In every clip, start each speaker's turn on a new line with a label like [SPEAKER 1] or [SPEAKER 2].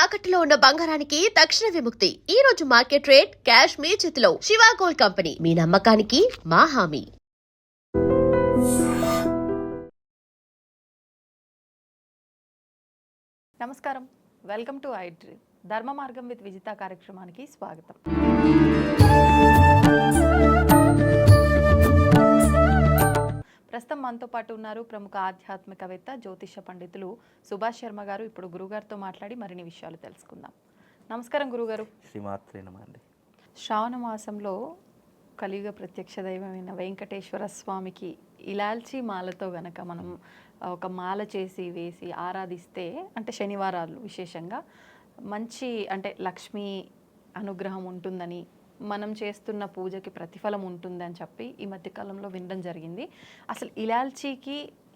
[SPEAKER 1] తాకట్టులో ఉన్న బంగారానికి తక్షణ విముక్తి. ఈ రోజు మార్కెట్ రేట్ క్యాష్ మీ చేతిలో. శివ గోల్డ్ కంపెనీ, మీ నమ్మకానికి మా హామీ.
[SPEAKER 2] నమస్కారం, వెల్కమ్ టు ఐ డ్రీమ్. ధర్మ మార్గం విత్ విజిత కార్యక్రమానికి స్వాగతం. ప్రస్తుతం మనతో పాటు ఉన్నారు ప్రముఖ ఆధ్యాత్మికవేత్త జ్యోతిష పండితులు సుభాష్ శర్మ గారు. ఇప్పుడు గురుగారితో మాట్లాడి మరిన్ని విషయాలు తెలుసుకుందాం. నమస్కారం గురుగారు.
[SPEAKER 3] శ్రీమాత్రే నమః అండి.
[SPEAKER 2] శ్రావణ మాసంలో కలియుగ ప్రత్యక్ష దైవమైన వెంకటేశ్వర స్వామికి ఇలాల్చి మాలతో గనక మనం ఒక మాల చేసి వేసి ఆరాధిస్తే, అంటే శనివారాలు విశేషంగా మంచి అంటే లక్ష్మీ అనుగ్రహం ఉంటుందని, మనం చేస్తున్న పూజకి ప్రతిఫలం ఉంటుందని చెప్పి ఈ మధ్యకాలంలో వినడం జరిగింది. అసలు ఇలాల్చీకి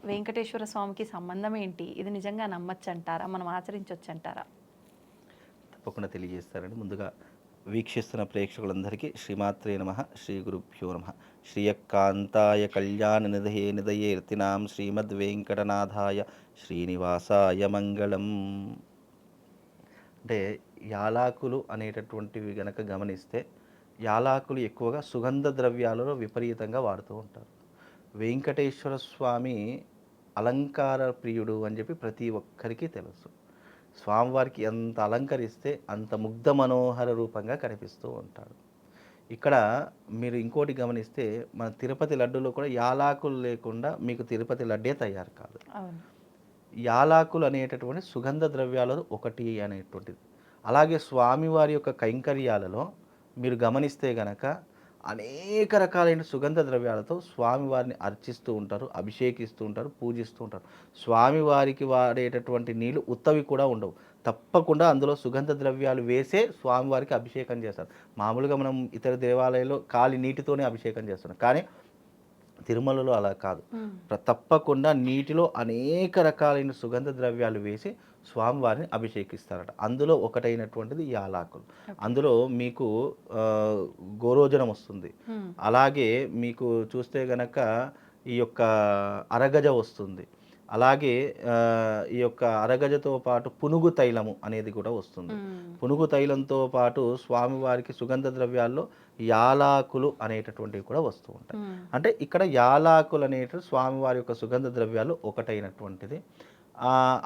[SPEAKER 2] వెంకటేశ్వర స్వామికి సంబంధం ఏంటి? ఇది నిజంగా నమ్మచ్చు అంటారా? మనం ఆచరించవచ్చు అంటారా?
[SPEAKER 3] తప్పకుండా తెలియజేస్తారండి. ముందుగా వీక్షిస్తున్న ప్రేక్షకులందరికీ శ్రీమాత్రే నమః, శ్రీ గురుభ్యో నమః. శ్రీయకాంతాయ కళ్యాణ నిధయే నిధయేర్తినాం శ్రీమద్ వెంకటనాథాయ శ్రీనివాసాయ మంగళం. అంటే యాలాకులు అనేటటువంటివి గనక గమనిస్తే, యాలాకులు ఎక్కువగా సుగంధ ద్రవ్యాలలో విపరీతంగా వాడుతూ ఉంటారు. వెంకటేశ్వర స్వామి అలంకార ప్రియుడు అని చెప్పి ప్రతి ఒక్కరికి తెలుసు. స్వామివారికి ఎంత అలంకరిస్తే అంత ముగ్ధ మనోహర రూపంగా కనిపిస్తూ ఉంటాడు. ఇక్కడ మీరు ఇంకోటి గమనిస్తే, మన తిరుపతి లడ్డూలో కూడా యాలాకులు లేకుండా మీకు తిరుపతి లడ్డే తయారు కాదు. యాలాకులు అనేటటువంటి సుగంధ ద్రవ్యాలలో ఒకటి అనేటువంటిది. అలాగే స్వామివారి యొక్క కైంకర్యాలలో మీరు గమనిస్తే గనక అనేక రకాలైన సుగంధ ద్రవ్యాలతో స్వామివారిని అర్చిస్తూ ఉంటారు, అభిషేకిస్తూ ఉంటారు, పూజిస్తూ ఉంటారు. స్వామివారికి వాడేటటువంటి నీళ్ళు ఉత్తవి కూడా ఉండవు. తప్పకుండా అందులో సుగంధ ద్రవ్యాలు వేసే స్వామివారికి అభిషేకం చేస్తారు. మామూలుగా మనం ఇతర దేవాలయాల్లో ఖాళీ నీటితోనే అభిషేకం చేస్తున్నాం, కానీ తిరుమలలో అలా కాదు. తప్పకుండా నీటిలో అనేక రకాలైన సుగంధ ద్రవ్యాలు వేసి స్వామివారిని అభిషేకిస్తారట. అందులో ఒకటైనటువంటిది యాలాకులు. అందులో మీకు గోరోజనం వస్తుంది. అలాగే మీకు చూస్తే గనక ఈ యొక్క అరగజ వస్తుంది. అలాగే ఈ యొక్క అరగజతో పాటు పునుగు తైలము అనేది కూడా వస్తుంది. పునుగు తైలంతో పాటు స్వామివారికి సుగంధ ద్రవ్యాల్లో యాలాకులు అనేటటువంటివి కూడా వస్తూ ఉంటాయి. అంటే ఇక్కడ యాలాకులు అనేటివి స్వామివారి యొక్క సుగంధ ద్రవ్యాలు ఒకటైనటువంటిది.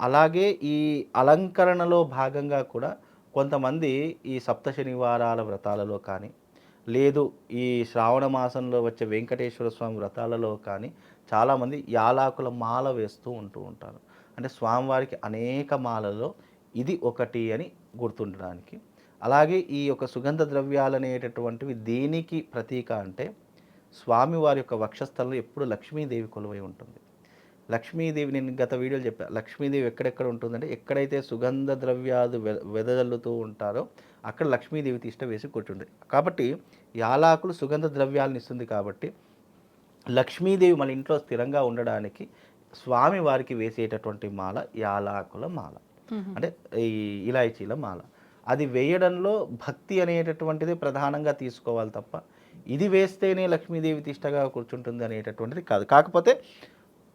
[SPEAKER 3] అలాగే ఈ అలంకరణలో భాగంగా కూడా కొంతమంది ఈ సప్త శనివారాల వ్రతాలలో కానీ, లేదు ఈ శ్రావణ మాసంలో వచ్చే వెంకటేశ్వర స్వామి వ్రతాలలో కానీ చాలామంది యాలాకుల మాల వేస్తూ ఉంటారు. అంటే స్వామివారికి అనేక మాలలో ఇది ఒకటి అని గుర్తుండడానికి. అలాగే ఈ యొక్క సుగంధ ద్రవ్యాలు అనేటటువంటివి దేనికి ప్రతీక అంటే, స్వామివారి యొక్క వక్షస్థలంలో ఎప్పుడు లక్ష్మీదేవి కొలువై ఉంటుంది. లక్ష్మీదేవి, నేను గత వీడియోలో చెప్పాను, లక్ష్మీదేవి ఎక్కడెక్కడ ఉంటుందంటే, ఎక్కడైతే సుగంధ ద్రవ్యాలు వెదజల్లుతూ ఉంటారో అక్కడ లక్ష్మీదేవి తిష్ట వేసి కూర్చుంటుంది. కాబట్టి యాలాకులు సుగంధ ద్రవ్యాలను ఇస్తుంది. కాబట్టి లక్ష్మీదేవి మన ఇంట్లో స్థిరంగా ఉండడానికి స్వామివారికి వేసేటటువంటి మాల యాలాకుల మాల, అంటే ఈ ఇలాయచీల మాల. అది వేయడంలో భక్తి అనేటటువంటిది ప్రధానంగా తీసుకోవాలి తప్ప, ఇది వేస్తేనే లక్ష్మీదేవి తిష్టగా కూర్చుంటుంది అనేటటువంటిది కాదు. కాకపోతే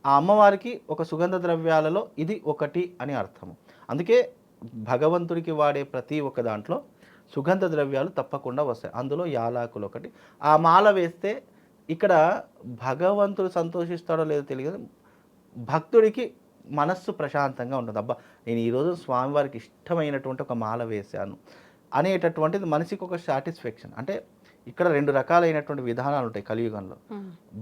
[SPEAKER 3] ఆ అమ్మవారికి ఒక సుగంధ ద్రవ్యాలలో ఇది ఒకటి అని అర్థము. అందుకే భగవంతుడికి వాడే ప్రతి ఒక్క దాంట్లో సుగంధ ద్రవ్యాలు తప్పకుండా వస్తాయి. అందులో యాలాకులు ఒకటి. ఆ మాల వేస్తే ఇక్కడ భగవంతుడు సంతోషిస్తాడో లేదో తెలియదు, భక్తుడికి మనస్సు ప్రశాంతంగా ఉంటుంది. అబ్బా, నేను ఈరోజు స్వామివారికి ఇష్టమైనటువంటి ఒక మాల వేశాను అనేటటువంటిది మనిషికి ఒక సాటిస్ఫాక్షన్. అంటే ఇక్కడ రెండు రకాలైనటువంటి విధానాలు ఉంటాయి కలియుగంలో.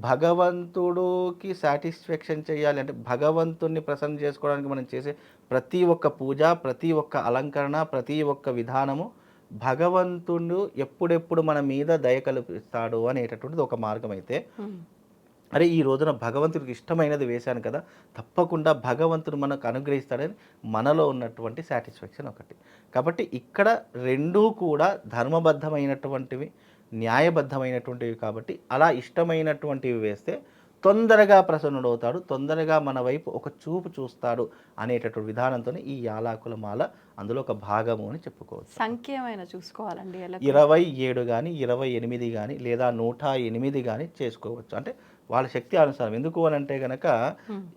[SPEAKER 3] భగవంతుడికి సాటిస్ఫాక్షన్ చేయాలి అంటే, భగవంతుడిని ప్రసన్న చేసుకోవడానికి మనం చేసే ప్రతి ఒక్క పూజ, ప్రతి ఒక్క అలంకరణ, ప్రతి ఒక్క విధానము భగవంతుడు ఎప్పుడెప్పుడు మన మీద దయ కల్పిస్తాడు అనేటటువంటిది ఒక మార్గం అయితే, అరే ఈ రోజున భగవంతుడికి ఇష్టమైనది వేశాను కదా, తప్పకుండా భగవంతుడు మనకు అనుగ్రహిస్తాడని మనలో ఉన్నటువంటి సాటిస్ఫాక్షన్ ఒకటి. కాబట్టి ఇక్కడ రెండూ కూడా ధర్మబద్ధమైనటువంటివి, న్యాయబద్ధమైనటువంటివి. కాబట్టి అలా ఇష్టమైనటువంటివి వేస్తే తొందరగా ప్రసన్నుడవుతాడు, తొందరగా మన వైపు ఒక చూపు చూస్తాడు అనేటటువంటి విధానంతో ఈ యాలాకుల మాల అందులో ఒక భాగము అని చెప్పుకోవచ్చు.
[SPEAKER 2] సంఖ్యమైన చూసుకోవాలండి,
[SPEAKER 3] 27 కానీ 28 కానీ లేదా 108 కానీ చేసుకోవచ్చు. అంటే వాళ్ళ శక్తి అనుసారం. ఎందుకు అని అంటే గనక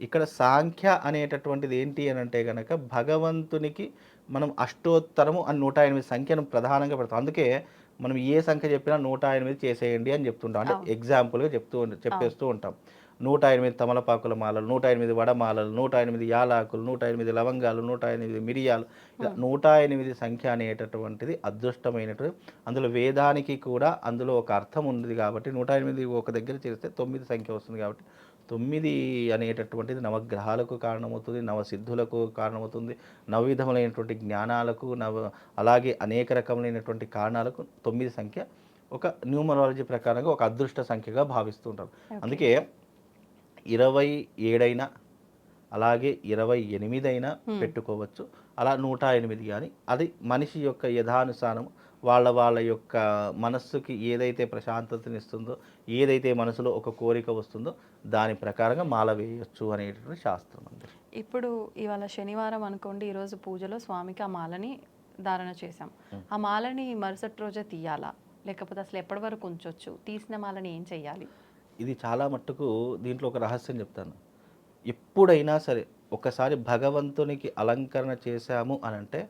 [SPEAKER 3] ఇక్కడ సాంఖ్య అనేటటువంటిది ఏంటి అని అంటే గనక భగవంతునికి మనం అష్టోత్తరము అని 108 సంఖ్యను ప్రధానంగా పెడతాం. అందుకే మనం ఏ సంఖ్య చెప్పినా 108 చేసేయండి అని చెప్తుంటాం. అంటే ఎగ్జాంపుల్గా చెప్పేస్తూ ఉంటాం. 108 తమలపాకుల మాలలు, 108 వడమాలలు, 108 యాలాకులు, 108 లవంగాలు, 108 మిరియాలు, ఇలా 108 సంఖ్య అనేటటువంటిది అదృష్టమైనటువంటి. అందులో వేదానికి కూడా అందులో ఒక అర్థం ఉంది కాబట్టి 108 ఒక దగ్గర చేస్తే 9 సంఖ్య వస్తుంది కాబట్టి 9 అనేటటువంటిది నవగ్రహాలకు కారణమవుతుంది, నవసిద్ధులకు కారణమవుతుంది, నవవిధములైనటువంటి జ్ఞానాలకు అలాగే అనేక రకములైనటువంటి కారణాలకు 9 సంఖ్య ఒక న్యూమరాలజీ ప్రకారంగా ఒక అదృష్ట సంఖ్యగా భావిస్తుంటారు. అందుకే 27 అయినా అలాగే 28 అయినా పెట్టుకోవచ్చు. అలా 108 కానీ అది మనిషి యొక్క యథానుసారం వాళ్ళ యొక్క మనస్సుకి ఏదైతే ప్రశాంతతనిస్తుందో, ఏదైతే మనసులో ఒక కోరిక వస్తుందో దాని ప్రకారంగా మాల వేయొచ్చు అనేటటువంటి శాస్త్రం అండి.
[SPEAKER 2] ఇప్పుడు ఇవాళ శనివారం అనుకోండి, ఈరోజు పూజలో స్వామికి ఆ మాలని ధారణ చేశాం. ఆ మాలని మరుసటి రోజే తీయాలా, లేకపోతే అసలు ఎప్పటి వరకు ఉంచొచ్చు? తీసిన మాలని ఏం చెయ్యాలి?
[SPEAKER 3] ఇది చాలా మట్టుకు దీంట్లో ఒక రహస్యం చెప్తాను. ఎప్పుడైనా సరే ఒకసారి భగవంతునికి అలంకరణ చేశాము అని అంటే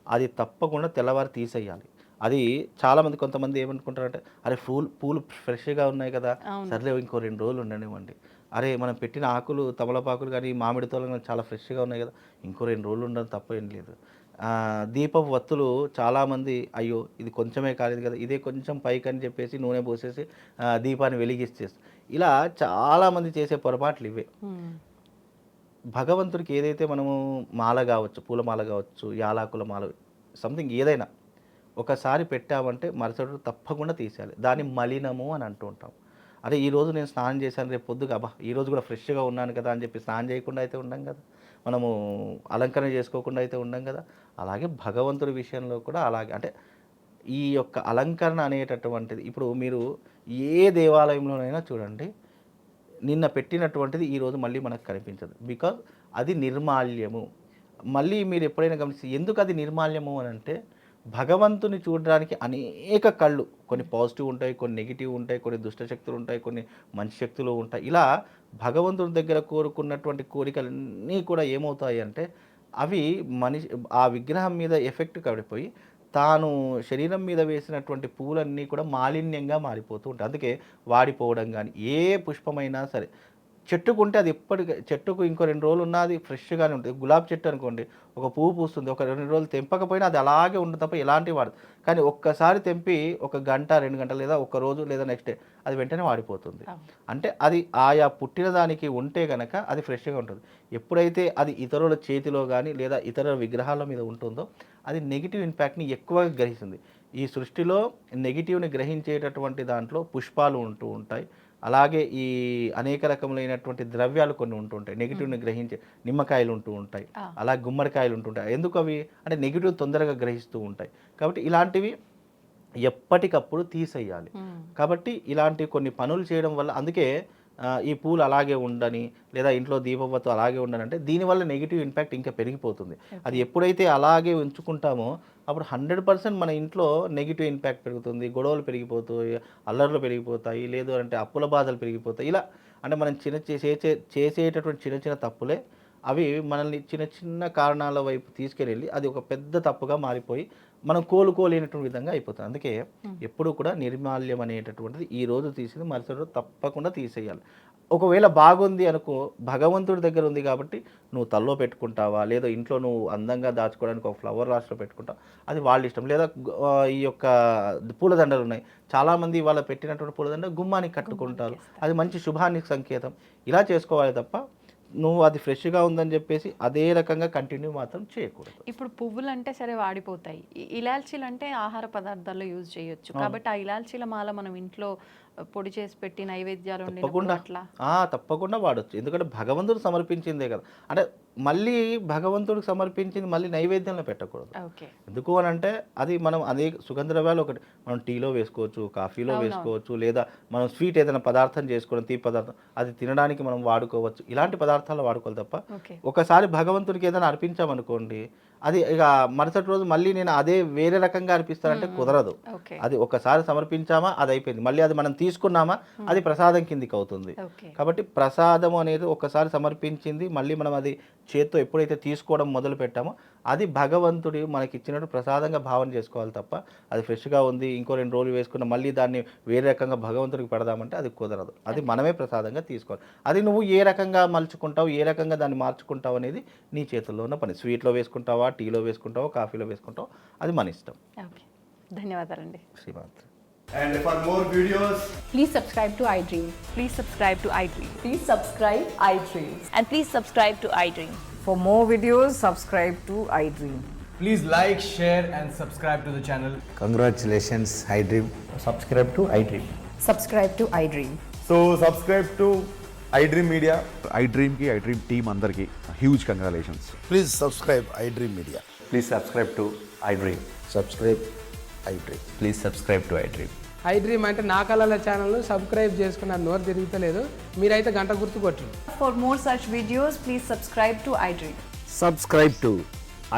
[SPEAKER 3] అది తప్పకుండా తెల్లవారు తీసేయాలి. అది చాలామంది కొంతమంది ఏమనుకుంటారంటే, అరే పూలు ఫ్రెష్గా ఉన్నాయి కదా, సర్లే ఇంకో 2 రోజులు ఉండనివ్వండి. అరే మనం పెట్టిన ఆకులు తమలపాకులు కానీ మామిడి తోలు కానీ చాలా ఫ్రెష్గా ఉన్నాయి కదా, ఇంకో 2 రోజులు ఉండడం తప్పేం లేదు. దీపపు వత్తులు చాలామంది అయ్యో ఇది కొంచెమే కాలేదు కదా, ఇదే కొంచెం పైకని చెప్పేసి నూనె పోసేసి దీపాన్ని వెలిగిచ్చేస్తారు. ఇలా చాలామంది చేసే పొరపాట్లు ఇవే. భగవంతుడికి ఏదైతే మనము మాల కావచ్చు, పూలమాల కావచ్చు, యాలాకుల మాల, సంథింగ్ ఏదైనా ఒకసారి పెట్టామంటే మరుసటి రోజు తప్పకుండా తీసేయాలి. దాన్ని మలినము అని అంటూ ఉంటాం. అదే ఈరోజు నేను స్నానం చేశాను, రేపు పొద్దుగా ఈరోజు కూడా ఫ్రెష్గా ఉన్నాను కదా అని చెప్పి స్నానం చేయకుండా అయితే ఉండం కదా, మనము అలంకరణ చేసుకోకుండా అయితే ఉండం కదా. అలాగే భగవంతుడి విషయంలో కూడా అలాగే. అంటే ఈ యొక్క అలంకరణ అనేటటువంటిది ఇప్పుడు మీరు ఏ దేవాలయంలోనైనా చూడండి, నిన్న పెట్టినటువంటిది ఈరోజు మళ్ళీ మనకు కనిపించదు. బికాజ్ అది నిర్మాల్యము. మళ్ళీ మీరు ఎప్పుడైనా గమనిస్తే ఎందుకు అది నిర్మాల్యము అని అంటే, భగవంతుని చూడడానికి అనేక కళ్ళు, కొన్ని పాజిటివ్ ఉంటాయి, కొన్ని నెగిటివ్ ఉంటాయి, కొన్ని దుష్టశక్తులు ఉంటాయి, కొన్ని మంచి శక్తులు ఉంటాయి. ఇలా భగవంతుడి దగ్గర కోరుకున్నటువంటి కోరికలన్నీ కూడా ఏమవుతాయి అంటే అవి ఆ విగ్రహం మీద ఎఫెక్ట్ పడిపోయి తాను శరీరం మీద వేసినటువంటి పూలన్నీ కూడా మాలిన్యంగా మారిపోతూ ఉంటాయి. అందుకే వాడిపోవడం కానీ, ఏ పుష్పమైనా సరే చెట్టుకుంటే అది చెట్టుకు ఇంకో 2 రోజులు ఉన్నా అది ఫ్రెష్గానే ఉంటుంది. గులాబీ చెట్టు అనుకోండి, ఒక పువ్వు పూస్తుంది, ఒక 2 రోజులు తెంపకపోయినా అది అలాగే ఉంటుంది తప్ప ఎలాంటివి వాడదు. కానీ ఒక్కసారి తెంపి 1 గంట 2 గంటలు లేదా 1 రోజు లేదా నెక్స్ట్ డే అది వెంటనే వాడిపోతుంది. అంటే అది ఆయా పుట్టిన దానికి ఉంటే కనుక అది ఫ్రెష్గా ఉంటుంది. ఎప్పుడైతే అది ఇతరుల చేతిలో కానీ లేదా ఇతర విగ్రహాల మీద ఉంటుందో అది నెగిటివ్ ఇంపాక్ట్ని ఎక్కువగా గ్రహిస్తుంది. ఈ సృష్టిలో నెగిటివ్ని గ్రహించేటటువంటి దాంట్లో పుష్పాలు ఉంటూ ఉంటాయి. అలాగే ఈ అనేక రకములైనటువంటి ద్రవ్యాలు కొన్ని ఉంటుంటాయి నెగిటివ్ని గ్రహించే. నిమ్మకాయలు ఉంటూ ఉంటాయి, అలాగే గుమ్మడికాయలు ఉంటుంటాయి. ఎందుకు అవి అంటే నెగిటివ్ తొందరగా గ్రహిస్తూ ఉంటాయి. కాబట్టి ఇలాంటివి ఎప్పటికప్పుడు తీసేయాలి. కాబట్టి ఇలాంటి కొన్ని పనులు చేయడం వల్ల, అందుకే ఈ పూలు అలాగే ఉండని లేదా ఇంట్లో దీపవత్తు అలాగే ఉండని అంటే దీనివల్ల నెగిటివ్ ఇంపాక్ట్ ఇంకా పెరిగిపోతుంది. అది ఎప్పుడైతే అలాగే ఉంచుకుంటామో అప్పుడు 100% మన ఇంట్లో నెగిటివ్ ఇంపాక్ట్ పెరుగుతుంది, గొడవలు పెరిగిపోతాయి, అల్లర్లు పెరిగిపోతాయి, లేదు అంటే అప్పుల బాధలు పెరిగిపోతాయి. ఇలా అంటే మనం చేసేటటువంటి చిన్న చిన్న తప్పులే అవి మనల్ని చిన్న చిన్న కారణాల వైపు తీసుకెళ్ళి అది ఒక పెద్ద తప్పుగా మారిపోయి మనం కోలుకోలేనటువంటి విధంగా అయిపోతుంది. అందుకే ఎప్పుడు కూడా నిర్మాల్యం అనేటటువంటిది ఈ రోజు తీసింది మరుసటి రోజు తప్పకుండా తీసేయాలి. ఒకవేళ బాగుంది అనుకో, భగవంతుడి దగ్గర ఉంది కాబట్టి నువ్వు తల్లో పెట్టుకుంటావా, లేదా ఇంట్లో నువ్వు అందంగా దాచుకోవడానికి ఒక ఫ్లవర్ రాష్లో పెట్టుకుంటావు, అది వాళ్ళ ఇష్టం. లేదా ఈ యొక్క పూలదండలు ఉన్నాయి, చాలామంది వాళ్ళ పెట్టినటువంటి పూలదండ గుమ్మానికి కట్టుకుంటారు, అది మంచి శుభానికి సంకేతం. ఇలా చేసుకోవాలి తప్ప నువ్వు అది ఫ్రెష్గా ఉందని చెప్పేసి అదే రకంగా కంటిన్యూ మాత్రం చేయకూడదు.
[SPEAKER 2] ఇప్పుడు పువ్వులు అంటే సరే వాడిపోతాయి, ఇలాచీలు అంటే ఆహార పదార్థాల్లో యూజ్ చేయొచ్చు. కాబట్టి ఆ ఇలాచీల మాల మనం ఇంట్లో పొడి చేసి పెట్టి నైవేద్యాలు
[SPEAKER 3] తప్పకుండా వాడచ్చు. ఎందుకంటే భగవంతుడు సమర్పించిందే కదా. అంటే మళ్ళీ భగవంతుడికి సమర్పించింది మళ్ళీ నైవేద్యంలో పెట్టకూడదు. ఎందుకు అని అంటే అది మనం అదే సుగంధ ద్రవ్యాలు ఒకటి మనం టీలో వేసుకోవచ్చు, కాఫీలో వేసుకోవచ్చు, లేదా మనం స్వీట్ ఏదైనా పదార్థం చేసుకోవడం, తీపి పదార్థం అది తినడానికి మనం వాడుకోవచ్చు. ఇలాంటి పదార్థాలు వాడుకోవాలి తప్ప ఒకసారి భగవంతుడికి ఏదైనా అర్పించామనుకోండి, అది ఇక మరుసటి రోజు మళ్ళీ నేను అదే వేరే రకంగా అనిపిస్తానంటే కుదరదు. అది ఒకసారి సమర్పించామా అది అయిపోయింది, మళ్ళీ అది మనం తీసుకున్నామా అది ప్రసాదం కిందికి అవుతుంది. కాబట్టి ప్రసాదం అనేది ఒకసారి సమర్పించింది మళ్ళీ మనం అది చేత్తో ఎప్పుడైతే తీసుకోవడం మొదలు పెట్టామో అది భగవంతుడు మనకి ఇచ్చినట్టు ప్రసాదంగా భావన చేసుకోవాలి తప్ప అది ఫ్రెష్గా ఉంది ఇంకో 2 రోజులు వేసుకున్న మళ్ళీ దాన్ని వేరే రకంగా భగవంతుడికి పెడదామంటే అది కుదరదు. అది మనమే ప్రసాదంగా తీసుకోవాలి. అది నువ్వు ఏ రకంగా మలుచుకుంటావు, ఏ రకంగా దాన్ని మార్చుకుంటావు అనేది నీ చేతుల్లో ఉన్న పని. స్వీట్లో వేసుకుంటావా, టీలో వేసుకుంటావా, కాఫీలో వేసుకుంటావా, అది మన ఇష్టం.
[SPEAKER 2] ఓకే, ధన్యవాదాలండి.
[SPEAKER 3] శ్రీమాత్రి.
[SPEAKER 4] And for more videos,
[SPEAKER 5] Please subscribe to iDream.
[SPEAKER 6] Please subscribe to iDream.
[SPEAKER 5] Please subscribe iDream.
[SPEAKER 6] And please subscribe to iDream.
[SPEAKER 7] For more videos, subscribe to iDream.
[SPEAKER 4] please like, share, and subscribe to the channel.
[SPEAKER 8] Congratulations, iDream.
[SPEAKER 9] subscribe to iDream.
[SPEAKER 5] Subscribe to iDream.
[SPEAKER 4] So subscribe to iDream Media.
[SPEAKER 10] iDream ki iDream team andarki huge congratulations.
[SPEAKER 8] Please subscribe iDream Media.
[SPEAKER 9] Please subscribe to iDream.
[SPEAKER 8] Subscribe iDream.
[SPEAKER 9] Please subscribe to iDream.
[SPEAKER 11] iDream అంటే నా కళల channel subscribe చేసుకున్న నోరు తిరుగుతలేదు, మీరైతే గంట గుర్తు కొట్టరు.
[SPEAKER 6] For more such videos, please subscribe to iDream.
[SPEAKER 9] Subscribe to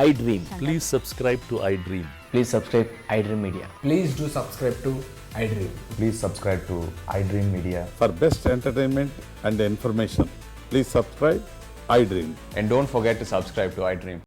[SPEAKER 9] iDream.
[SPEAKER 12] Please subscribe to iDream.
[SPEAKER 9] Please subscribe iDream Media.
[SPEAKER 4] Please do subscribe to iDream.
[SPEAKER 9] Please subscribe to iDream Media.
[SPEAKER 10] For best entertainment and information, please subscribe iDream.
[SPEAKER 9] And don't forget to subscribe to iDream.